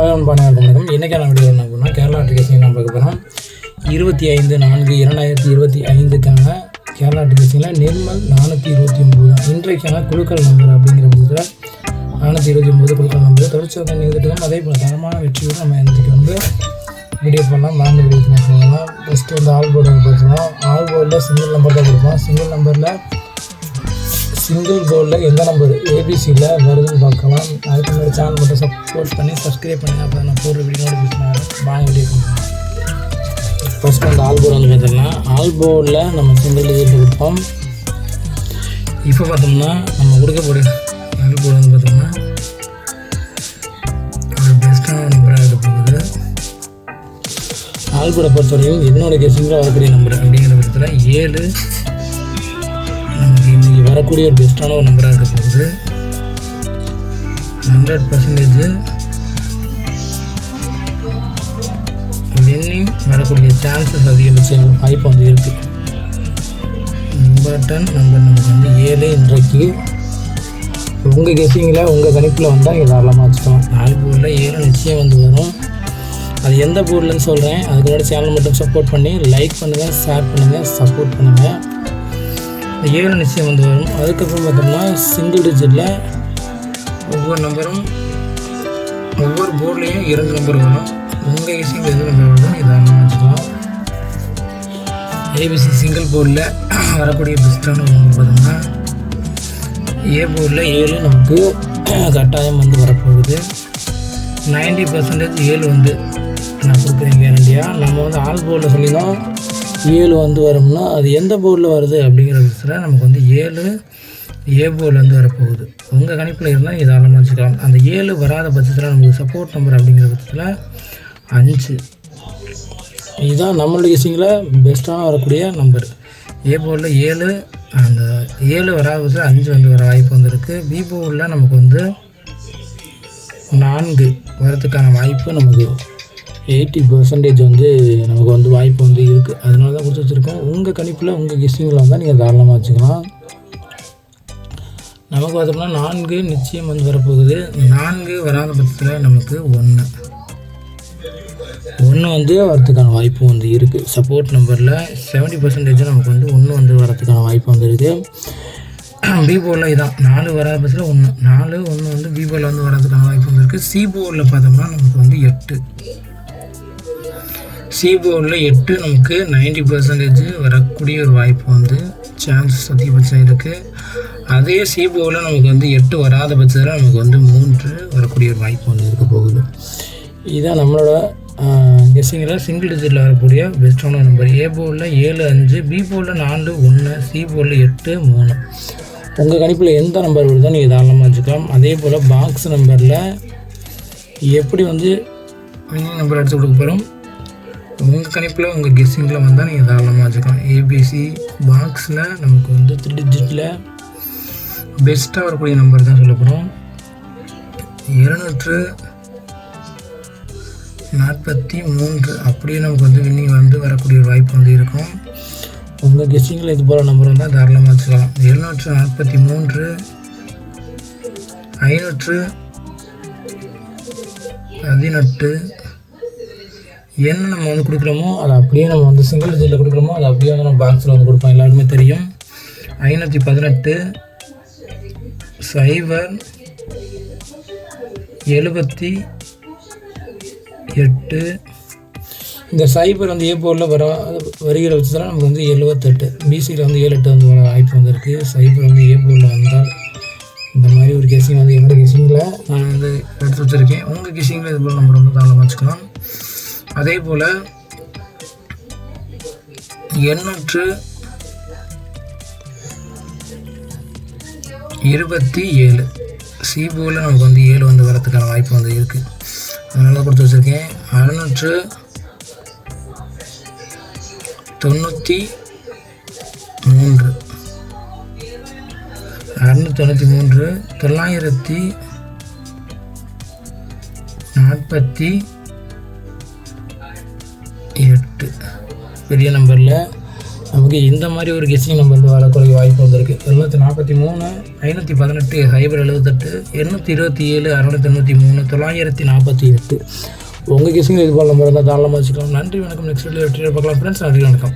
வணக்கம். இன்றைக்கான வீடியோ என்ன அப்படின்னா கேரளா டிக்கெட்ஸிங் நான் பார்க்க போகிறோம். 25/4/2025க்கான கேரளா டிக்கெட்ஸிங்கில் நிர்மல் 429 தான் இன்றைக்கான குழுக்கள் நம்பர் அப்படிங்கிற பட்சத்தில் 429 குழுக்கள் நம்பர் தொடர்ச்சியாக நிறுத்திட்டோம். அதே போல் தரமான வெற்றியோடு நம்ம இன்றைக்கு வீடியோ பண்ணலாம். 4 வீடியோ போகலாம். ஃபஸ்ட்டு ஆல் போர்டு பார்த்துக்கலாம். ஆல் போர்டில் சிங்கிள் நம்பர் தான் கொடுப்போம். சிங்கிள் போர்டில் எந்த நம்பர் ஏபிசியில் வருதுன்னு பார்க்கலாம். அதுக்கு முன்னாடி சேனல் மட்டும் சப்போர்ட் பண்ணி சப்ஸ்கிரைப் பண்ணுங்கள். அப்போ நான் போடுற வீடியோ நோட்டிஃபிகேஷன் வாங்க வீடியோ பண்ணுறேன். ஃபஸ்ட்டு ஆல் போர்டு பார்த்தோம்னா ஆல் போர்டில் நம்ம சிங்கிள் டிஜிட் கொடுப்போம். இப்போ பார்த்தோம்னா நம்ம கொடுக்க போகிற ஆல் போர்டு பார்த்தோம்னா ஒரு பெஸ்ட்டான நம்பராக இருக்க போகுது. ஆல் போர்டை பொறுத்தவரையும் என்னோட கெஸ்ஸிங்கில் வரக்கூடிய நம்பர் அப்படிங்கிற பட்சத்தில் 7 நமக்கு இன்றைக்கி வரக்கூடிய ஒரு பெஸ்ட்டான ஒரு நம்பராக இருக்க போகுது. 100% வின்னிங் வரக்கூடிய சான்சஸ் அதிகபட்சம் வாய்ப்பு இருக்குது. இம்பார்ட்டன்ட் நம்பர் நமக்கு 7 இன்றைக்கு உங்கள் கெஸ்ஸிங்கில் உங்கள் கணிப்பில் வந்தால் நீங்கள் தாராளமாக வச்சுக்கலாம். 4 போர்டில் 7 நிச்சயம் வரும். அது எந்த போர்டில்னு சொல்கிறேன். அதுக்கு முன்னாடி சேனல் மட்டும் சப்போர்ட் பண்ணி லைக் பண்ணுங்கள், ஷேர் பண்ணுங்கள், சப்போர்ட் பண்ணுங்கள். 7 நிச்சயம் வரும். அதுக்கப்புறம் பார்த்தோம்னா சிங்கிள் டிஜிட்டில் ஒவ்வொரு நம்பரும் ஒவ்வொரு போர்ட்லேயும் 2 நம்பர் வரும். உங்கள் கெஸ்ஸிங்கில் எது நம்பர் வருதுன்னு இதாக வச்சுக்கலாம். ஏபிசி சிங்கிள் போர்டில் வரக்கூடிய பெஸ்ட்டான நம்பர் பார்த்தோம்னா ஏ போர்டில் 7 நமக்கு கட்டாயம் வரப்போகுது. 90% 7 நான் கொடுக்குறேன் கேரண்டியாக. நம்ம ஆல் போர்டில் சொல்லிதான் 7 வரும்னா அது எந்த போர்டில் வருது அப்படிங்கிற பட்சத்தில் நமக்கு 7 ஏ போர்டில் வரப்போகுது. உங்கள் கணிப்பில் இருந்தால் இது தாராளமாக வச்சுக்கலாம். அந்த 7 வராத பட்சத்தில் நமக்கு சப்போர்ட் நம்பர் அப்படிங்கிற பட்சத்தில் 5. இதுதான் நம்மளுடைய கெஸ்ஸிங்கில் பெஸ்ட்டான வரக்கூடிய நம்பர். ஏ போர்டில் 7, அந்த 7 வராத பட்சத்தில் 5 வர வாய்ப்பு இருக்குது. பி போர்டில் நமக்கு 4 வரதுக்கான வாய்ப்பு நமக்கு 80% நமக்கு வாய்ப்பு இருக்குது. அதனால தான் கொடுத்து வச்சுருக்கோம். உங்கள் கணிப்பில் உங்கள் கெஸ்ஸிங்கில் வந்தால் நீங்கள் தாராளமாக வச்சுக்கலாம். நமக்கு பார்த்தோம்னா 4 நிச்சயம் வரப்போகுது. 4 வராத பட்சத்தில் நமக்கு 1 வரதுக்கான வாய்ப்பு இருக்குது. சப்போர்ட் நம்பரில் 70% நமக்கு 1 வரதுக்கான வாய்ப்பு இருக்குது. பி போர்டில் இதான் 4 வராத பட்சத்தில் 1 பி போர்டில் வரதுக்கான வாய்ப்பு இருக்குது. சி போர்டில் பார்த்தோம்னா நமக்கு 8. சி போர்டில் 8 நமக்கு 90% வரக்கூடிய ஒரு வாய்ப்பு சான்சஸ் அதிகபட்சம் இருக்குது. அதே சி போர்டில் நமக்கு 8 வராத பட்சத்தில் நமக்கு 3 வரக்கூடிய ஒரு வாய்ப்பு இருக்க போகுது. இதுதான் நம்மளோட கெஸ்ஸிங்கில் சிங்கிள் டிஜிட்டில் வரக்கூடிய பெஸ்ட்டான நம்பர். ஏ போர்டில் 7 5, பி போர்டில் 4 1, சி போர்டில் 8 3. உங்கள் கணிப்பில் எந்த நம்பர் வருதோ நீங்கள் தாராளமாக வச்சுக்கலாம். அதே போல் பாக்ஸ் நம்பரில் எப்படி வின்னிங் நம்பர் எடுத்து கொடுக்க போகிறோம். உங்கள் கணிப்பில் உங்கள் கெஸ்ஸிங்கில் வந்தால் நீங்கள் தாராளமாக வச்சுக்கலாம். ஏபிசி பாக்ஸில் நமக்கு 3 டிஜிட்டில் பெஸ்ட்டாக வரக்கூடிய நம்பர் தான் சொல்ல போகிறோம். 243 அப்படியே நமக்கு வின்னிங் வரக்கூடிய ஒரு வாய்ப்பு இருக்கும். உங்கள் கெஸ்ஸிங்கில் இது போல் நம்பர் வந்தால் தாராளமாக வச்சுக்கலாம். 743 518 என்ன நம்ம கொடுக்குறோமோ அதை அப்படியே நம்ம சிங்கிள் டிஜிட்டில் கொடுக்குறோமோ அதை அப்படியே நம்ம பாக்ஸில் கொடுப்போம். எல்லாருக்குமே தெரியும். 518 0 78. இந்த சைபர் ஏ போர்டில் வருகிற பட்சத்தில் நமக்கு 78. பிசியில் 7 8 வர வாய்ப்பு இருக்குது. சைபர் ஏ போர்டில் வந்தால் இந்த மாதிரி ஒரு கெஸ்ஸிங் என்னோடய கெஸ்ஸிங்கில் நான் எடுத்து வச்சுருக்கேன். உங்கள் கெஸ்ஸிங்கில் இது போல் நம்பர் தாராளமாக வச்சுக்கலாம். அதே போல் 827 சி போர்டில் நமக்கு 7 வரதுக்கான வாய்ப்பு இருக்குது. அதனால தான் கொடுத்து வச்சுருக்கேன். 693 948 பெரிய நம்பரில் நமக்கு இந்த மாதிரி ஒரு கெஸ்ஸிங் நம்பர் வந்து வரக்கூடிய வாய்ப்பு வந்திருக்கு. 743 518 078 827 693 948. உங்கள் கெஸ்ஸிங் இது போல் நம்பர் இருந்தால் தாராளமாக வச்சுக்கலாம். நன்றி, வணக்கம். நெக்ஸ்ட் வீடியோ வெற்றியை பார்க்கலாம் ஃப்ரெண்ட்ஸ். நன்றி, வணக்கம்.